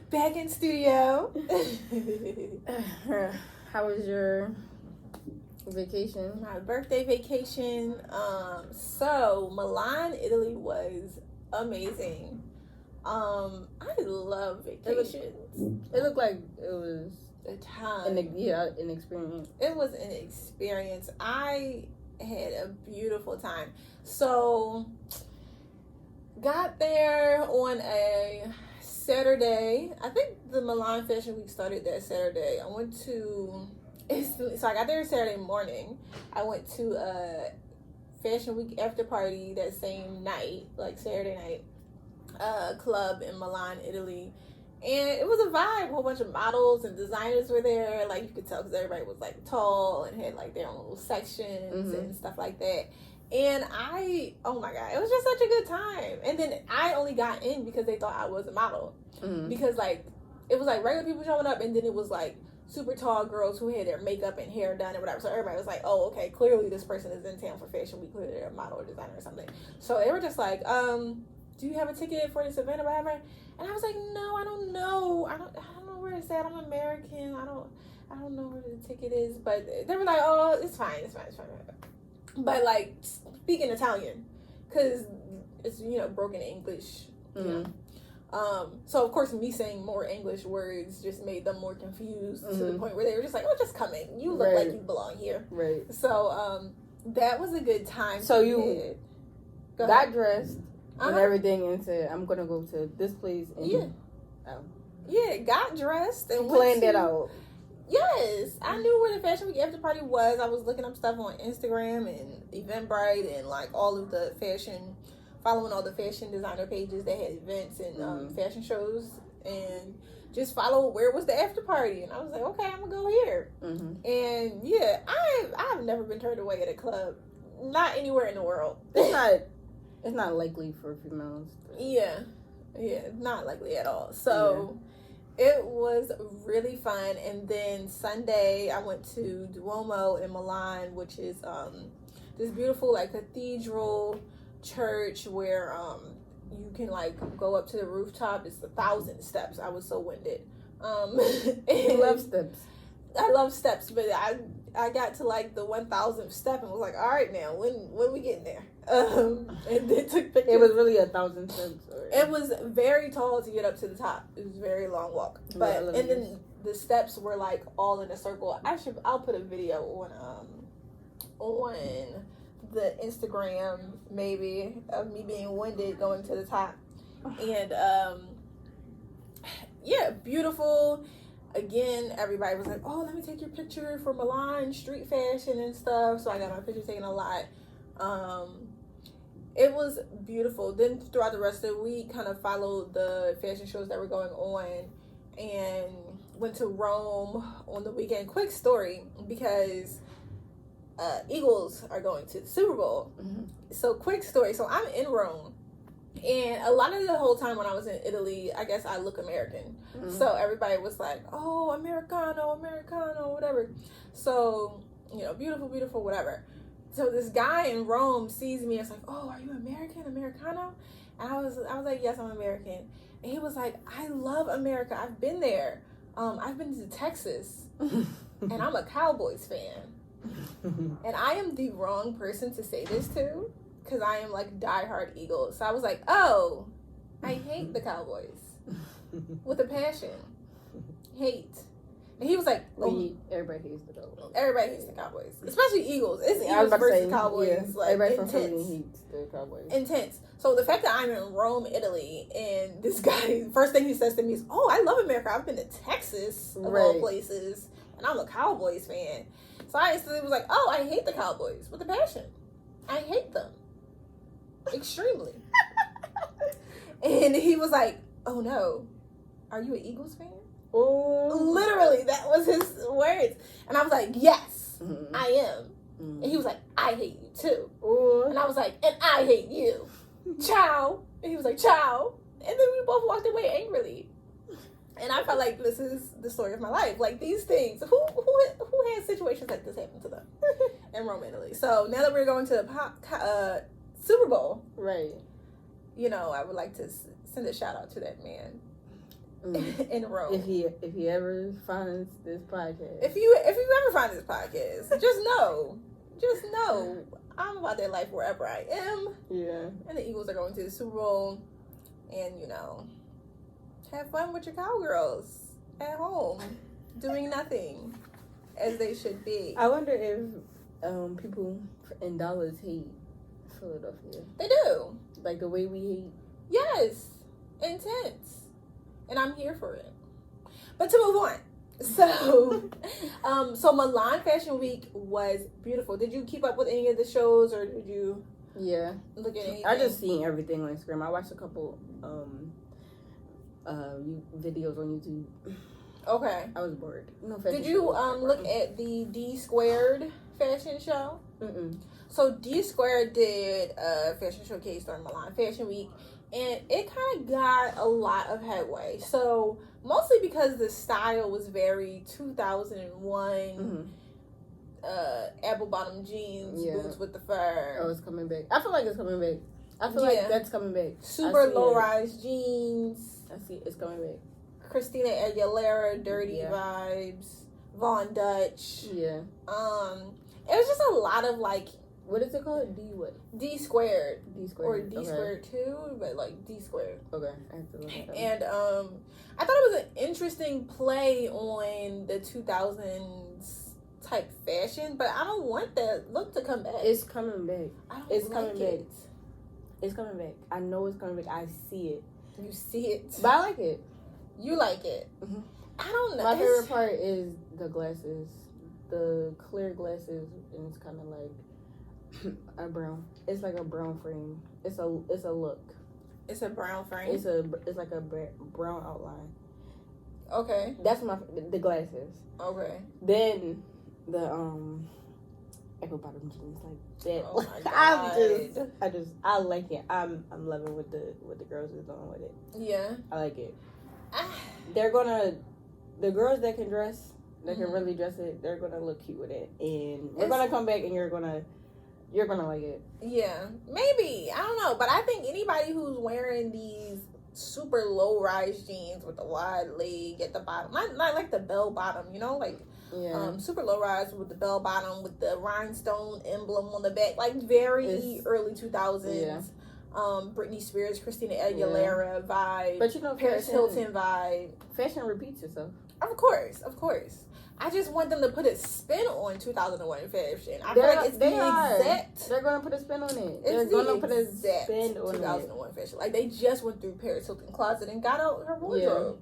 Back in studio. How was your vacation? My birthday vacation. So Milan, Italy was amazing. I love vacations. It looked like it was a time. An experience. It was an experience. I had a beautiful time. So got there on a Saturday. I think the Milan Fashion Week started that Saturday. So I got there Saturday morning. I went to a Fashion Week after party that same night, like Saturday night, club in Milan, Italy. And it was a vibe. A whole bunch of models and designers were there. Like, you could tell because everybody was, like, tall and had, like, their own little sections and stuff like that. And oh my God, it was just such a good time. And then I only got in because they thought I was a model. Because, like, it was, like, regular people showing up, and then it was, like, super tall girls who had their makeup and hair done and whatever. So everybody was like, oh, okay, clearly this person is in town for Fashion Week. Clearly they're a model or designer or something. So they were just like, do you have a ticket for this event or whatever? And I was like, no, I don't know. I don't know where it's at. I'm American. I don't know where the ticket is. But they were like, oh, it's fine. But, like, speaking Italian, because it's, broken English, you know. So, of course, me saying more English words just made them more confused to the point where they were just like, oh, just come in. You look like you belong here. Right. So, that was a good time. So, you got dressed and everything and said, I'm going to go to this place. And Yeah, got dressed and planned it out. Yes, I knew where the Fashion Week after party was. I was looking up stuff on Instagram and Eventbrite and like all of the following all the fashion designer pages that had events and fashion shows, and just follow where was the after party. And I was like, okay, I'm gonna go here. And yeah, I've never been turned away at a club, not anywhere in the world. It's not likely for females. Yeah, not likely at all. So. Yeah. It was really fun. And then Sunday I went to Duomo in Milan, which is this beautiful like cathedral church where you can like go up to the rooftop. It's 1,000 steps. I was so winded. I love steps. I love steps, but I got to like the 1,000th step and was like, all right, now when we getting there? And then took pictures. It was really 1,000 steps. It was very tall to get up to the top. It was a very long walk. But and then the steps were like all in a circle. I'll put a video on the Instagram maybe of me being winded going to the top. And beautiful. Again, everybody was like, oh, let me take your picture for Milan street fashion and stuff. So I got my picture taken a lot. It was beautiful. Then throughout the rest of the week, kind of followed the fashion shows that were going on and went to Rome on the weekend. Quick story, because Eagles are going to the Super Bowl. So quick story. So I'm in Rome. And a lot of the whole time when I was in Italy, I guess I look American. So everybody was like, oh, Americano, whatever. So, beautiful, whatever. So this guy in Rome sees me and is like, oh, are you Americano? And I was like, yes, I'm American. And he was like, I love America. I've been there. I've been to Texas. And I'm a Cowboys fan. And I am the wrong person to say this to, because I am like diehard Eagles. So I was like, oh, I hate the Cowboys with a passion. Hate. And he was like, everybody hates the Cowboys. Everybody hates the Cowboys. Especially Eagles. It's Eagles versus Cowboys. Yeah, like, everybody intense. from Philly hates the Cowboys. Intense. So the fact that I'm in Rome, Italy, and this guy, first thing he says to me is, oh, I love America. I've been to Texas, of all places, and I'm a Cowboys fan. So I instantly was like, oh, I hate the Cowboys with a passion. I hate them. Extremely. And he was like, oh no, are you an Eagles fan? Oh, literally, that was his words. And I was like, yes, I am. And he was like, I hate you too. And I was like, and I hate you. Ciao. And he was like, ciao. And then we both walked away angrily. And I felt like this is the story of my life. Like, these things, who had situations like this happen to them in Rome, Italy? So now that we're going to the Super Bowl, right? I would like to send a shout out to that man in Rome. If he ever finds this podcast. If you ever find this podcast, just know, I'm about that life wherever I am. Yeah. And the Eagles are going to the Super Bowl, and have fun with your cowgirls at home, doing nothing, as they should be. I wonder if people in Dallas hate Philadelphia. They do. Like the way we hate. Yes, intense, and I'm here for it. But to move on. So Milan Fashion Week was beautiful. Did you keep up with any of the shows, or did you? Yeah. Look at anything? I just seen everything on Instagram. I watched a couple videos on YouTube. Okay. I was bored. Did you look at the D Squared fashion show? Mm-mm. So D Squared did a fashion showcase during Milan Fashion Week, and it kind of got a lot of headway. So mostly because the style was very 2001, apple bottom jeans, boots with the fur. Oh, it's coming back. I feel like it's coming back. I feel like that's coming back. Super low rise jeans. I see it's coming back. Christina Aguilera, dirty vibes. Von Dutch. Yeah. It was just a lot of like. What is it called? D Squared. D Squared. Or D Squared 2, but like D Squared. Okay. I have to look at that. And I thought it was an interesting play on the 2000s type fashion, but I don't want that look to come back. It's coming back. It's coming back. It's coming back. I know it's coming back. I see it. You see it. But I like it. You like it. Mm-hmm. I don't know. My favorite part is the glasses. The clear glasses, and it's kind of like a brown. It's like a brown frame. It's a look. It's a brown frame. It's like a brown outline. Okay. That's the glasses. Okay. Then the apple bottom jeans like that. Oh my God. I like it. I'm loving what the girls is doing with it. Yeah. I like it. The girls that can dress, that can really dress it, they're gonna look cute with it, and we're gonna come back and you're gonna like it. Yeah, maybe, I don't know, but I think anybody who's wearing these super low rise jeans with the wide leg at the bottom, not like the bell bottom, like super low rise with the bell bottom with the rhinestone emblem on the back, like very early 2000s. Yeah. Britney Spears, Christina Aguilera vibe, but Paris Hilton vibe. Fashion repeats itself. Of course. I just want them to put a spin on 2001 fashion. I feel like it's exact. They're gonna put a spin on it. They're gonna put a spin on 2001 fashion. Like they just went through Paris Hilton closet and got out her wardrobe.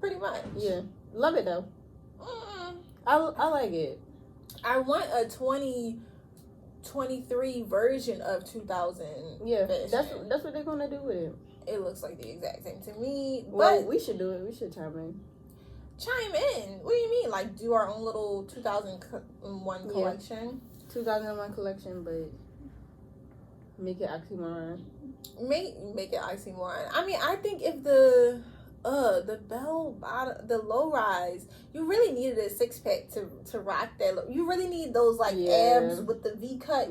Pretty much. Yeah, love it though. I like it. I want a 2023 version of 2000. Yeah, fashion. that's what they're gonna do with it. It looks like the exact same to me. Well, we should do it. We should chime in. What do you mean? Like do our own little 2001 collection? 2001 collection, but make it oxymoron. Make it oxymoron. I mean, I think if the bell bottom, the low rise, you really needed a 6-pack to rock that look. You really need those like abs with the V cut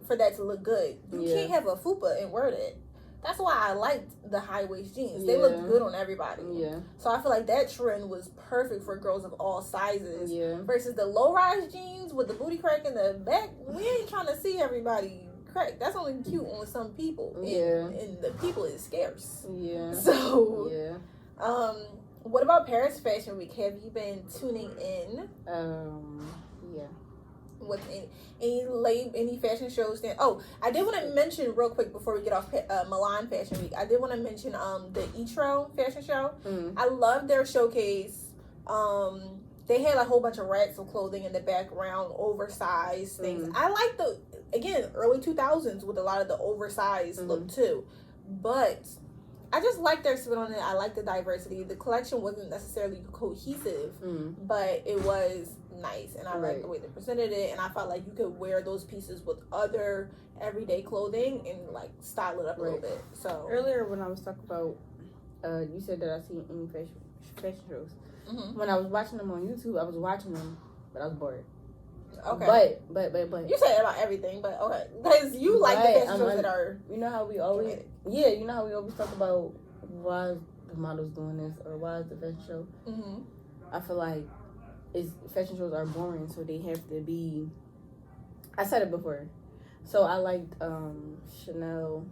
for that to look good. You can't have a fupa and wear that. That's why I liked the high waist jeans. They looked good on everybody. Yeah. So I feel like that trend was perfect for girls of all sizes. Yeah. Versus the low rise jeans with the booty crack in the back. We ain't trying to see everybody crack. That's only cute on some people. And the people is scarce. Yeah. So what about Paris Fashion Week? Have you been tuning in? Yeah. With any fashion shows then? Oh, I did want to mention real quick before we get off Milan Fashion Week. I did want to mention the Etro fashion show. I love their showcase. They had a whole bunch of racks of clothing in the background, oversized things. I like the early 2000s with a lot of the oversized look too, but I just like their spin on it. I like the diversity. The collection wasn't necessarily cohesive, but it was nice, and I like the way they presented it, and I felt like you could wear those pieces with other everyday clothing and like style it up a little bit. So earlier when I was talking about you said that I seen any fashion shows. When I was watching them on YouTube, I was watching them, but I was bored. Okay. But You say that about everything, but okay. Because you like the fashion shows that are... You know how we always... Yeah, you know how we always talk about why is the models doing this or why is the fashion show? Mm-hmm. I feel like fashion shows are boring, so they have to be... I said it before. So I liked Chanel.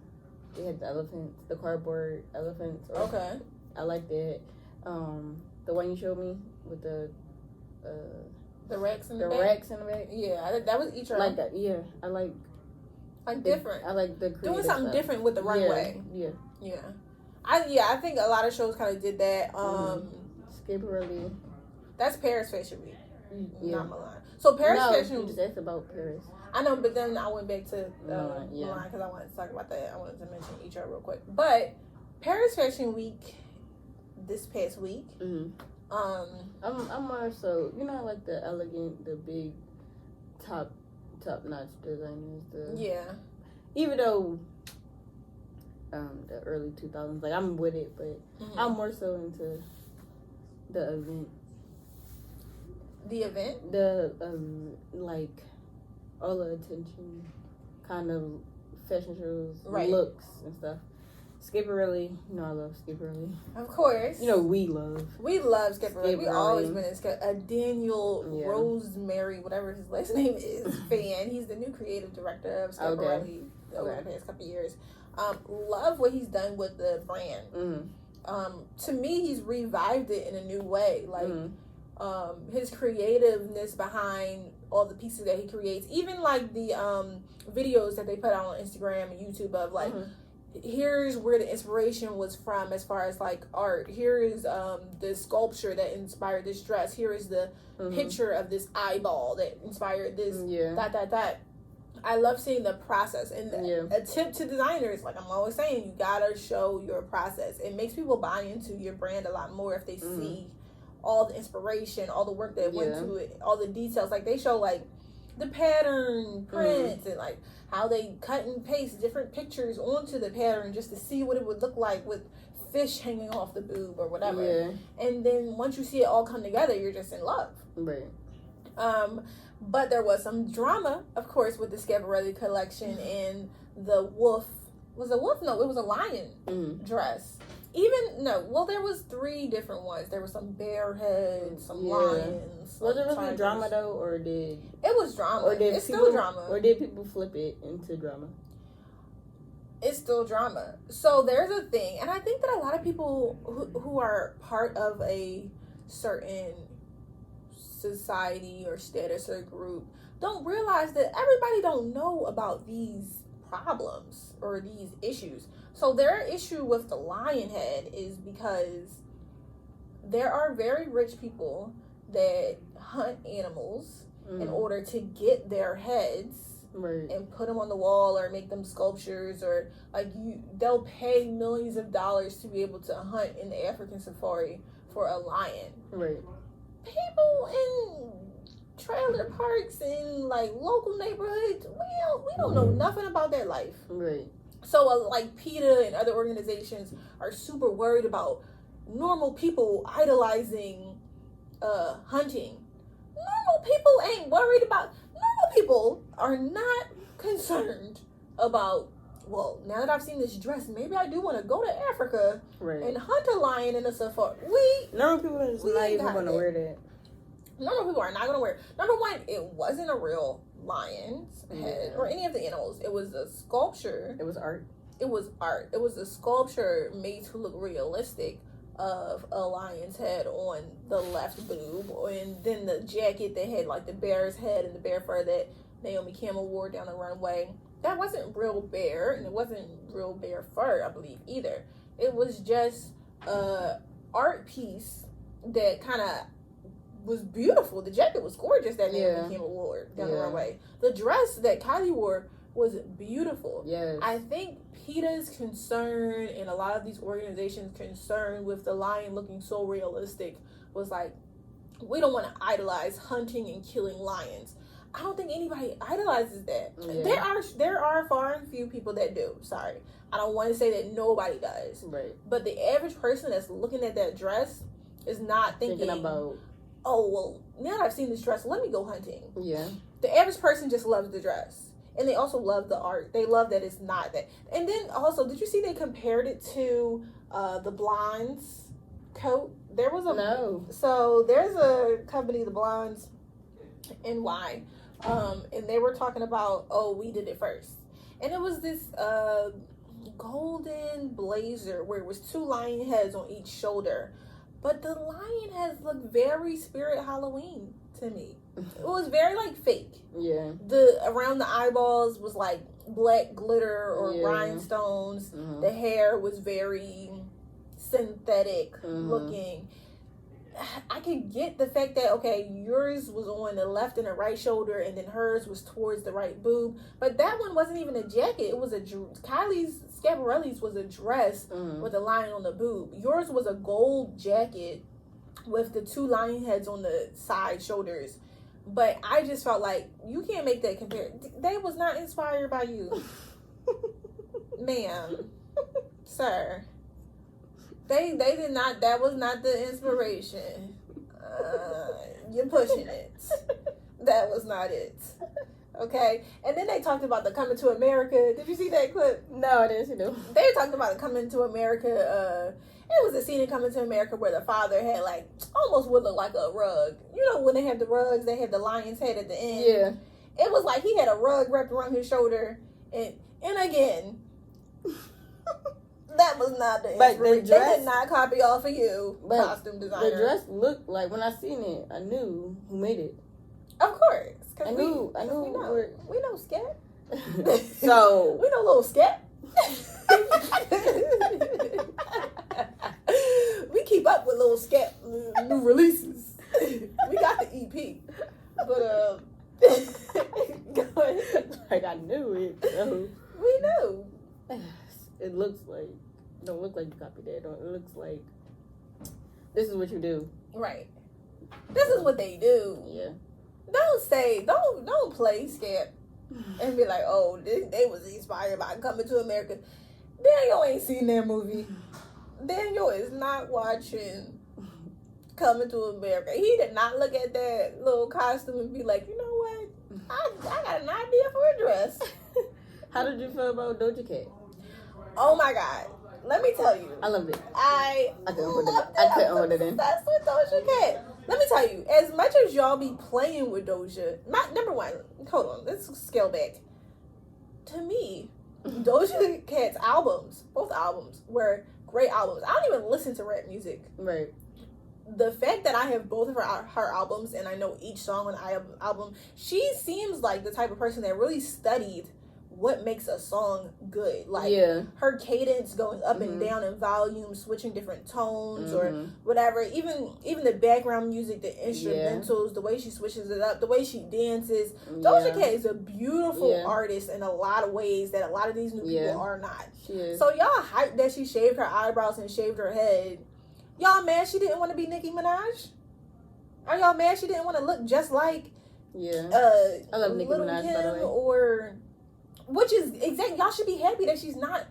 They had the elephants, the cardboard elephants. Okay. I liked it. The one you showed me with the racks in the back. Racks in the back. Yeah, that was each like that. Yeah, I like different. I like the doing something stuff. different with the runway. Yeah. I think a lot of shows kind of did that. Schiaparelli. That's Paris Fashion Week, not Milan. So Fashion Fashion Week. You just asked about Paris. I know, but then I went back to Milan because I wanted to talk about that. I wanted to mention each other real quick. But Paris Fashion Week this past week. Mm-hmm. I'm more so, you know, like the elegant, the big, top notch designers. Even though the early 2000s, like I'm with it, but I'm more so into the event. The event? The like all the attention kind of fashion shows, looks and stuff. Schiaparelli, you know I love Schiaparelli. Of course. You know we love Schiaparelli. We always been a Daniel Rosemary, whatever his last name is, fan. He's the new creative director of Schiaparelli over the past couple of years. Love what he's done with the brand. Mm-hmm. To me, he's revived it in a new way. Like his creativeness behind all the pieces that he creates, even like the videos that they put out on Instagram and YouTube of like. Here's where the inspiration was from as far as like art. Here is the sculpture that inspired this dress. Here is the picture of this eyeball that inspired this that. I love seeing the process, and a tip to designers, like I'm always saying, you gotta show your process. It makes people buy into your brand a lot more if they see all the inspiration, all the work that went to it, all the details. Like they show like the pattern prints and like how they cut and paste different pictures onto the pattern just to see what it would look like with fish hanging off the boob or whatever. And then once you see it all come together, you're just in love. Right. But there was some drama, of course, with the Schiaparelli collection and the wolf. Was a wolf? No, it was a lion dress. There was 3 different ones. There was some bear heads, some lions. Was it really drama though, or did it was drama? Or did it's still drama, or did people flip it into drama? It's still drama. So there's a thing, and I think that a lot of people who are part of a certain society or status or group don't realize that everybody don't know about these problems or these issues. So their issue with the lion head is because there are very rich people that hunt animals in order to get their heads and put them on the wall or make them sculptures, or like they'll pay millions of dollars to be able to hunt in the African safari for a lion. Right. People in trailer parks in like local neighborhoods, we don't know nothing about their life. Right. So like PETA and other organizations are super worried about normal people idolizing hunting. Normal people ain't worried about. Normal people are not concerned about. Well, now that I've seen this dress, maybe I do want to go to Africa and hunt a lion in a safari. Normal people are just not even going to wear that. Normal people are not going to wear it. Number one, it wasn't a real lion's head or any of the animals. It was a sculpture. It was art. It was art. It was a sculpture made to look realistic of a lion's head on the left boob, and then the jacket that had like the bear's head and the bear fur that Naomi Campbell wore down the runway. That wasn't real bear, and it wasn't real bear fur, I believe, either. It was just a art piece that kind of was beautiful. The jacket was gorgeous that Naomi Campbell wore down the runway. The dress that Kylie wore was beautiful. Yes. I think PETA's concern and a lot of these organizations' concern with the lion looking so realistic was like, we don't want to idolize hunting and killing lions. I don't think anybody idolizes that. Yeah. There are far and few people that do. Sorry. I don't want to say that nobody does. Right. But the average person that's looking at that dress is not thinking about, oh, well, now that I've seen this dress, let me go hunting. Yeah. the average person just loves the dress. And they also love the art. They love that it's not that. And then also, did you see they compared it to the Blondes coat? There was a... No. So there's a company, the Blondes NY, and they were talking about, we did it first. And it was this golden blazer where it was 2 lion heads on each shoulder. But the lion heads looked very Spirit Halloween to me. It was very like fake. Yeah. The around the eyeballs was like black glitter or rhinestones. Mm-hmm. The hair was very synthetic looking. I could get the fact that, okay, yours was on the left and the right shoulder and then hers was towards the right boob. But that one wasn't even a jacket. It was Kylie's, Schiaparelli's was a dress with a lion on the boob. Yours was a gold jacket with the 2 lion heads on the side shoulders. But I just felt like you can't make that compare. They was not inspired by you. Ma'am. Sir. They did not, that was not the inspiration. You're pushing it. That was not it. Okay? And then they talked about the Coming to America. Did you see that clip? No, I didn't see them. They were talking about the Coming to America. It was a scene in Coming to America where the father had like, almost would look like a rug. You know when they have the rugs, they have the lion's head at the end? Yeah. It was like he had a rug wrapped around his shoulder. And again... That was not the inspiration. They did not copy off of you, costume designer. The dress looked like, when I seen it, I knew who made it. Of course. I knew. We know Scat. So. We know little Scat. We keep up with little Scat new releases. We got the EP. But, go ahead. Like, I knew it. So. We knew. It looks like, don't look like you copied that. It looks like this is what you do. Right. This is what they do. Yeah. Don't play Skip and be like, oh, they was inspired by Coming to America. Daniel ain't seen that movie. Daniel is not watching Coming to America. He did not look at that little costume and be like, you know what? I got an idea for a dress. How did you feel about Doja Cat? Oh my God. Let me tell you. I loved it. I couldn't hold it in. That's with Doja Cat. Let me tell you, as much as y'all be playing with Doja, number one, hold on, let's scale back. To me, Doja Cat's albums, both albums, were great albums. I don't even listen to rap music. Right. The fact that I have both of her albums and I know each song on the album, she seems like the type of person that really studied what makes a song good. Like, her cadence going up and down in volume, switching different tones or whatever. Even the background music, the instrumentals, the way she switches it up, the way she dances. Doja Cat is a beautiful artist in a lot of ways that a lot of these new people are not. She is. So y'all hyped that she shaved her eyebrows and shaved her head. Y'all mad she didn't want to be Nicki Minaj? Are y'all mad she didn't want to look just like I love Nicki Little Minaj, Kim, by the way. Or... Which is exactly, y'all should be happy that she's not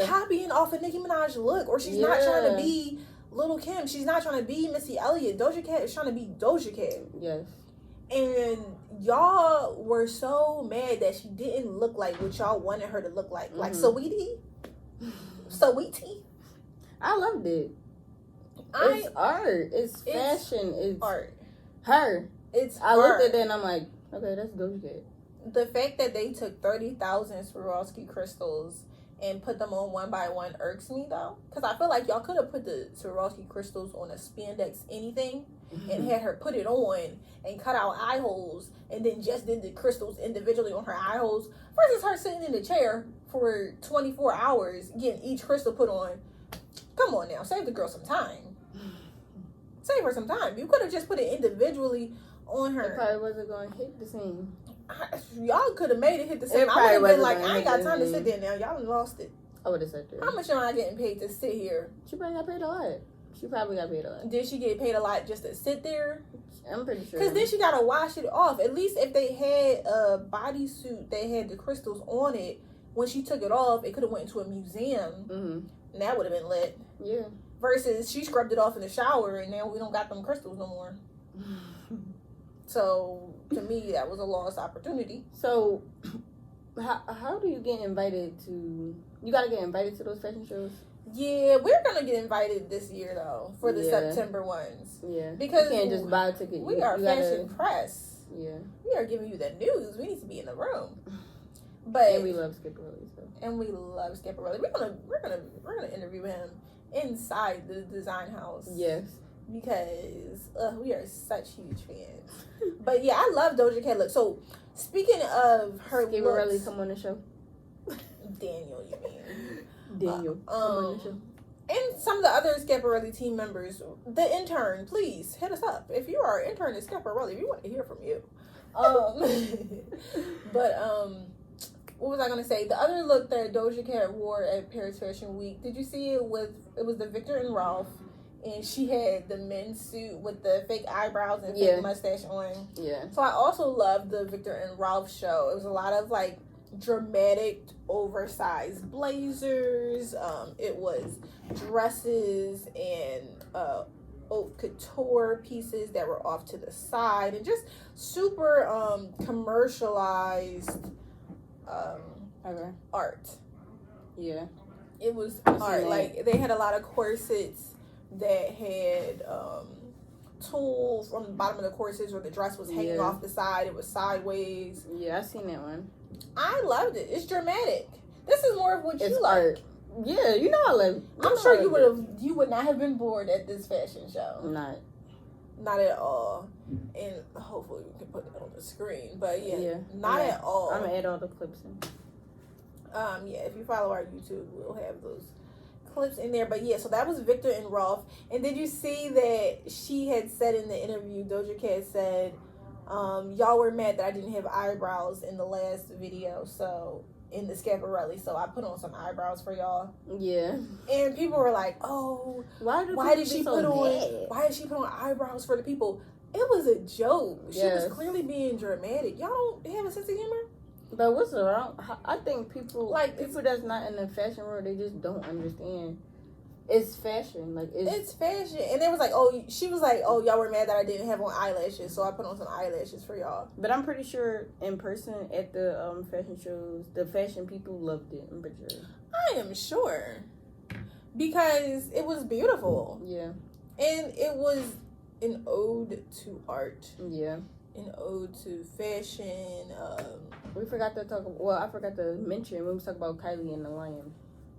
copying off a Nicki Minaj look, or she's not trying to be Little Kim. She's not trying to be Missy Elliott. Doja Cat is trying to be Doja Cat. Yes. And y'all were so mad that she didn't look like what y'all wanted her to look like. Like Saweetie. I loved it. It's art. It's fashion. It's art. Her. I looked at that and I'm like, okay, that's Doja Cat. The fact that they took 30,000 Swarovski crystals and put them on one by one irks me, though. Because I feel like y'all could have put the Swarovski crystals on a spandex anything and had her put it on and cut out eye holes and then just did the crystals individually on her eye holes versus her sitting in the chair for 24 hours getting each crystal put on. Come on now. Save the girl some time. Save her some time. You could have just put it individually on her. It probably wasn't going to hit the same. Y'all could have made it hit the same. I would have been like, I ain't got time to sit there now. Y'all done lost it. I would have said that. How much am I getting paid to sit here? She probably got paid a lot. She probably got paid a lot. Did she get paid a lot just to sit there? I'm pretty sure. Because then she got to wash it off. At least if they had a bodysuit that had the crystals on it, when she took it off, it could have went into a museum. And that would have been lit. Yeah. Versus she scrubbed it off in the shower and now we don't got them crystals no more. So to me, that was a lost opportunity. So how do you get invited to? You gotta get invited to those fashion shows. Yeah, we're gonna get invited this year though for the September ones. Yeah, because you can't just buy a ticket. We are fashion press. Yeah, we are giving you the news. We need to be in the room. But and we love Schiaparelli. So. And we love Schiaparelli. We're gonna interview him inside the design house. Yes, because we are such huge fans. But yeah, I love Doja Cat look. So speaking of her Schiaparelli, looks, come on the show. Daniel, you mean? Daniel, come on the show. And some of the other Schiaparelli team members, the intern, please hit us up. If you are an intern at Schiaparelli, we want to hear from you. But what was I gonna say? The other look that Doja Cat wore at Paris Fashion Week, did you see it? It was the Victor and Rolf, and she had the men's suit with the fake eyebrows and fake mustache on. Yeah. So I also loved the Victor and Rolf show. It was a lot of like dramatic, oversized blazers. It was dresses and haute couture pieces that were off to the side, and just super commercialized art. Yeah, it was art. Like they had a lot of corsets that had tulle from the bottom of the corsets where the dress was hanging off the side. It was sideways. Yeah, I seen that one. I loved it. It's dramatic. This is more of what you like. Art. Yeah, you know I love. I'm sure you would not have been bored at this fashion show. Not at all. And hopefully we can put it on the screen. But not at all. I'm gonna add all the clips in. If you follow our YouTube, we'll have those clips in there. But yeah, so that was Victor and Rolf. And did you see that she had said in the interview, Doja Cat said, y'all were mad that I didn't have eyebrows in the last video, so in the Schiaparelli, so I put on some eyebrows for y'all. Yeah. And people were like, oh, why did she put on eyebrows for the people? It was a joke. She was clearly being dramatic. Y'all don't have a sense of humor? But what's wrong? I think people that's not in the fashion world, they just don't understand. It's fashion, like it's fashion. And they was like, she was like, y'all were mad that I didn't have on eyelashes, so I put on some eyelashes for y'all. But I'm pretty sure in person at the fashion shows, the fashion people loved it. I'm pretty sure. I am sure, because it was beautiful. Yeah, and it was an ode to art. Yeah. An ode to fashion. We forgot to talk. Well, I forgot to mention when we talked about Kylie and the Lion.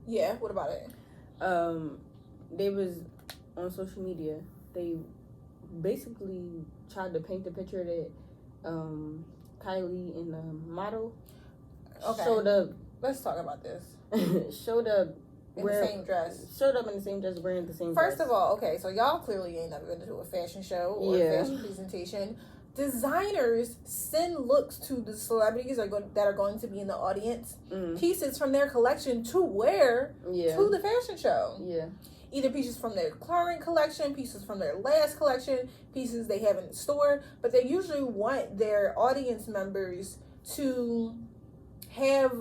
Yeah, what about it? They was on social media. They basically tried to paint the picture that Kylie and the model showed up. Let's talk about this. Showed up in the same dress. Showed up in the same dress, wearing the same First dress. of all, okay, so y'all clearly ain't never been to a fashion show or a fashion presentation. Designers send looks to the celebrities that are going to be in the audience, pieces from their collection to wear to the fashion show. Yeah. Either pieces from their current collection, pieces from their last collection, pieces they have in the store, but they usually want their audience members to have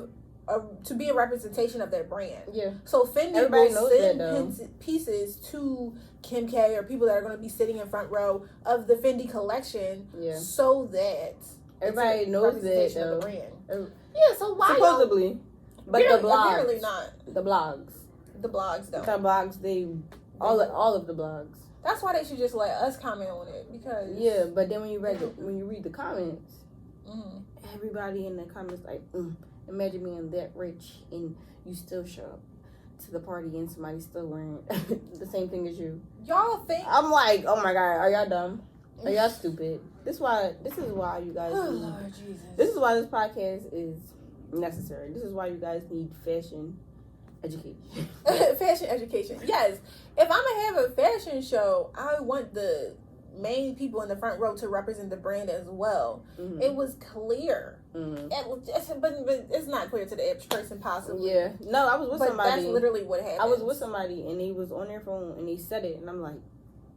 to be a representation of their brand. Yeah. So Fendi will send pieces to Kim K or people that are going to be sitting in front row of the Fendi collection, so that everybody knows that though. Of the brand. Yeah. So why supposedly, but the blogs, apparently not. The blogs don't. The blogs, they all of the blogs. That's why they should just let us comment on it, because but then when you read the comments, everybody in the comments like. Imagine being that rich and you still show up to the party and somebody's still wearing the same thing as you. Y'all think? I'm like, oh my God, are y'all dumb? Are y'all stupid? This is why you guys need. Lord Jesus. This is why this podcast is necessary. This is why you guys need fashion education. Fashion education. Yes. If I'm gonna have a fashion show, I want the main people in the front row to represent the brand as well. It was clear. But it's not clear to the average person possibly. Yeah. No, I was with somebody. That's literally what happened. I was with somebody and they was on their phone and they said it and I'm like,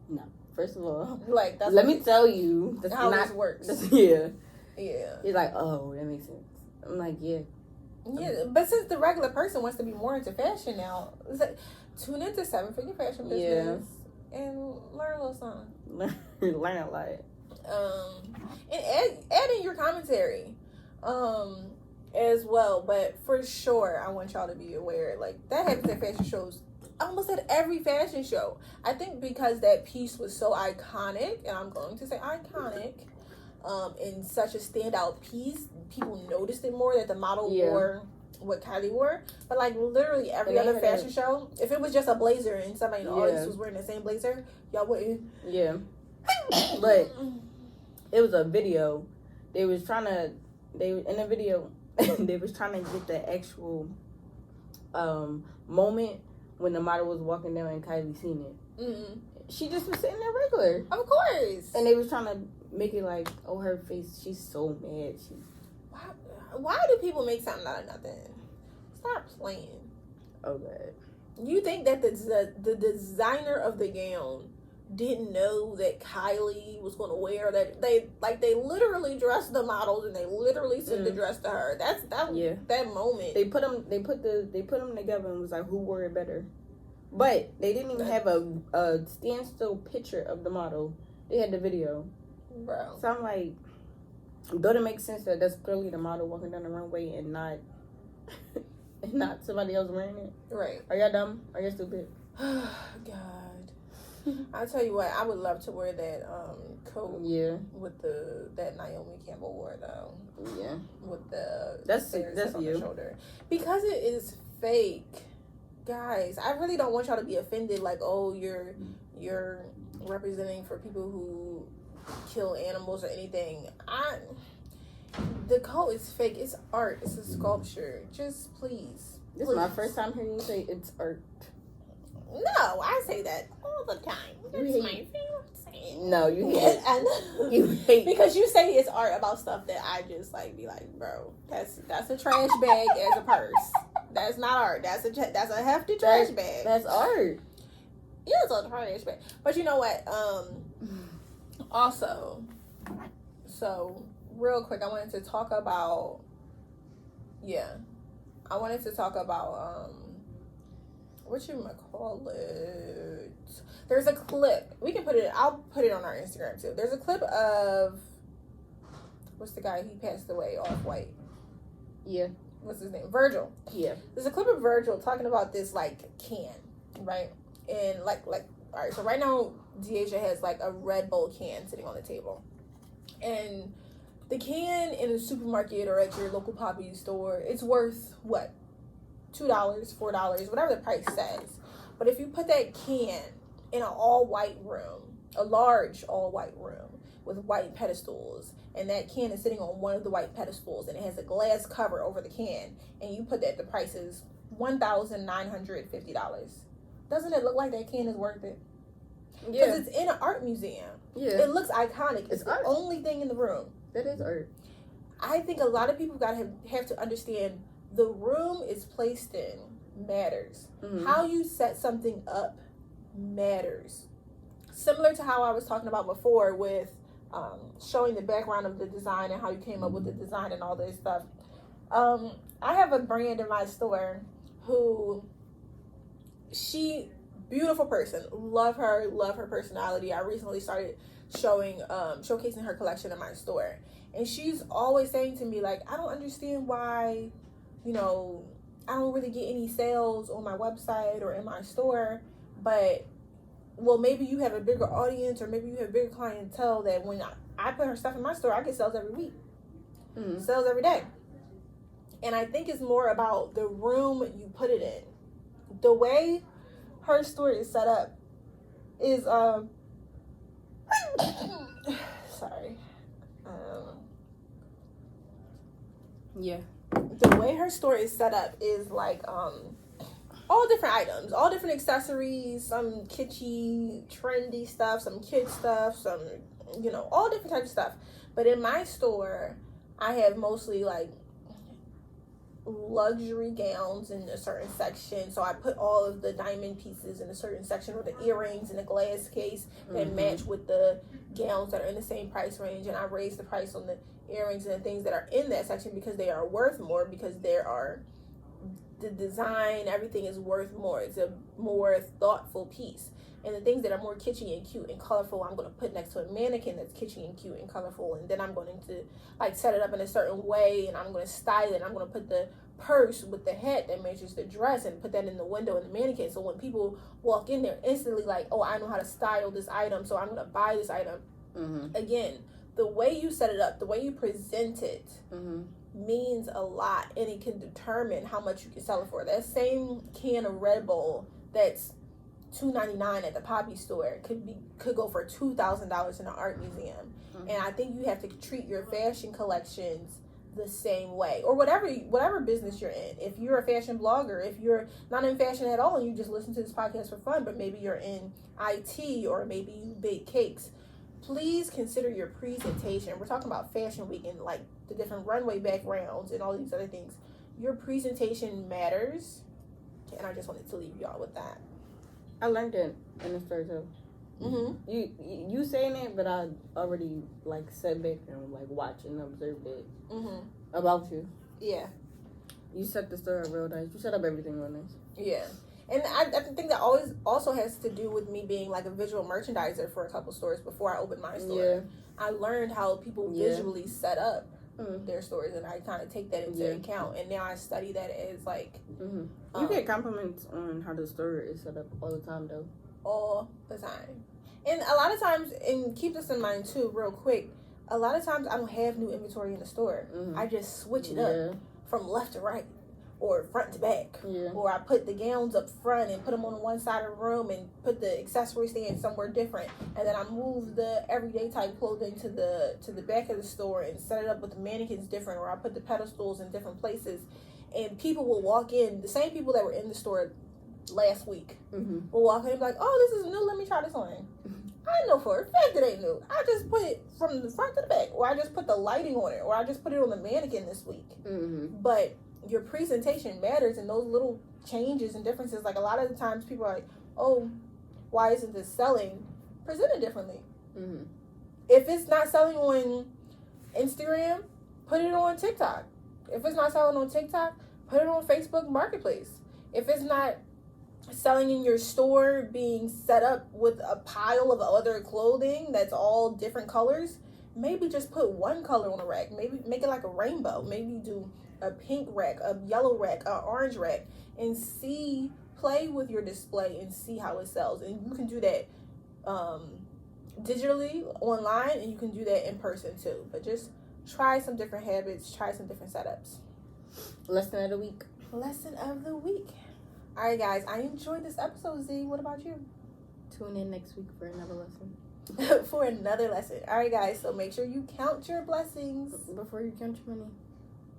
no. First of all, let me tell you, that's how not, this works. Yeah. He's like, oh, that makes sense. I'm like, yeah. Yeah, but since the regular person wants to be more into fashion now, it's like, tune into 7 Figure Fashion Business and learn a little something. Learn a lot. And add in your commentary as well. But for sure, I want y'all to be aware, like, that happens at fashion shows, almost at every fashion show. I think because that piece was so iconic, and I'm going to say iconic, and such a standout piece, people noticed it more that the model wore what Kylie wore. But like literally every other fashion show, if it was just a blazer and somebody in the audience was wearing the same blazer, y'all wouldn't. Yeah. But it was a video. They was trying to get the actual moment when the model was walking down and Kylie seen it. Mm-hmm. She just was sitting there regular. Of course. And they was trying to make it like, oh, her face, she's so mad. Why do people make something out of nothing? Stop playing. Okay. You think that the designer of the gown didn't know that Kylie was going to wear that? They literally dressed the models and they literally sent the dress to her. That moment. They put them together and was like, who wore it better? But they didn't even have a standstill picture of the model. They had the video. Bro. So I'm like, don't it make sense that that's clearly the model walking down the runway and not somebody else wearing it? Right. Are y'all dumb? Are y'all stupid? God. I'll tell you what, I would love to wear that coat with that Naomi Campbell wore though. Yeah. With the that's on you. The shoulder. Because it is fake. Guys, I really don't want y'all to be offended like, oh, you're representing for people who kill animals or anything. The coat is fake. It's art. It's a sculpture. Just please. This is my first time hearing you say it's art. No, I say that all the time. That's my favorite saying. No, you hate it. You hate because you say it's art about stuff that I just like be like, bro, that's a trash bag as a purse. That's not art. That's a hefty trash bag. That's art. Yeah, it's a trash bag. But you know what? Also, so real quick, I wanted to talk about what you might call it. There's a clip. I'll put it on our Instagram too. There's a clip of what's the guy? He passed away, Off-White. Yeah. What's his name? Virgil. Yeah. There's a clip of Virgil talking about this like can, right? And like all right, so right now Deasia has like a Red Bull can sitting on the table. And the can in a supermarket or at your local Poppy store, it's worth what? $2, $4, whatever the price says. But if you put that can in an all-white room, a large all-white room with white pedestals, and that can is sitting on one of the white pedestals, and it has a glass cover over the can, and you put that, the price is $1,950. Doesn't it look like that can is worth it? Yeah. Because it's in an art museum. Yeah. It looks iconic. It's the art. Only thing in the room. That is art. I think a lot of people have to understand the room is placed in matters. Mm-hmm. How you set something up matters. Similar to how I was talking about before with showing the background of the design and how you came up with the design and all this stuff. I have a brand in my store who beautiful person. Love her personality. I recently started showcasing her collection in my store. And she's always saying to me, like, I don't understand why, I don't really get any sales on my website or in my store. But, well, maybe you have a bigger audience or maybe you have bigger clientele that when I put her stuff in my store, I get sales every week. Mm-hmm. Sales every day. And I think it's more about the room you put it in. The way her store is set up is, sorry. Yeah. The way her store is set up is like all different items, all different accessories, some kitschy, trendy stuff, some kid stuff, some, all different types of stuff. But in my store, I have mostly like luxury gowns in a certain section. So I put all of the diamond pieces in a certain section, or the earrings in a glass case that match with the gowns that are in the same price range. And I raise the price on the earrings and the things that are in that section because they are worth more, because there are the design, everything is worth more. It's a more thoughtful piece. And the things that are more kitschy and cute and colorful, I'm going to put next to a mannequin that's kitschy and cute and colorful. And then I'm going to like set it up in a certain way, and I'm going to style it. I'm going to put the purse with the hat that matches the dress and put that in the window in the mannequin. So when people walk in, they're instantly like, oh, I know how to style this item, so I'm going to buy this item. Mm-hmm. Again, the way you set it up, the way you present it, mm-hmm. means a lot, and it can determine how much you can sell it for. That same can of Red Bull that's $2.99 at the Poppy store could go for $2,000 in an art museum. Mm-hmm. And I think you have to treat your fashion collections the same way, or whatever business you're in. If you're a fashion blogger, if you're not in fashion at all and you just listen to this podcast for fun, but maybe you're in IT, or maybe you bake cakes, please consider your presentation. We're talking about Fashion Week and like the different runway backgrounds and all these other things. Your presentation matters, and I just wanted to leave y'all with that. I learned it in the store too. Mm-hmm. You saying it, but I already like sat back and like watched and observed it about you. Yeah, you set the store up real nice. You set up everything real nice. Yeah, and I think that always also has to do with me being like a visual merchandiser for a couple stores before I opened my store. Yeah. I learned how people visually set up their stores, and I kind of take that into account, and now I study that as like you get compliments on how the store is set up all the time though. All the time. And a lot of times, and keep this in mind too real quick, a lot of times I don't have new inventory in the store. I just switch it up from left to right or front to back, or I put the gowns up front and put them on one side of the room and put the accessory stand somewhere different, and then I move the everyday type clothing to the back of the store and set it up with the mannequins different, or I put the pedestals in different places, and people will walk in, the same people that were in the store last week will walk in and be like, oh, this is new, let me try this on. I know for a fact it ain't new. I just put it from the front to the back, or I just put the lighting on it, or I just put it on the mannequin this week. But your presentation matters, and those little changes and differences, like a lot of the times people are like, oh, why isn't this selling? Present it differently. If it's not selling on Instagram, put it on TikTok. If it's not selling on TikTok, put it on Facebook Marketplace. If it's not selling in your store, being set up with a pile of other clothing that's all different colors, maybe just put one color on a rack. Maybe make it like a rainbow. Maybe do a pink rack, a yellow rack, an orange rack, and play with your display and see how it sells. And you can do that digitally online, and you can do that in person too. But just try some different habits, try some different setups. Lesson of the week. Lesson of the week. All right, guys, I enjoyed this episode, Zee. What about you? Tune in next week for another lesson. For another lesson. All right, guys, so make sure you count your blessings. Before you count your money.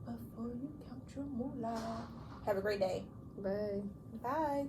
Before you count your moolah. Have a great day. Bye. Bye.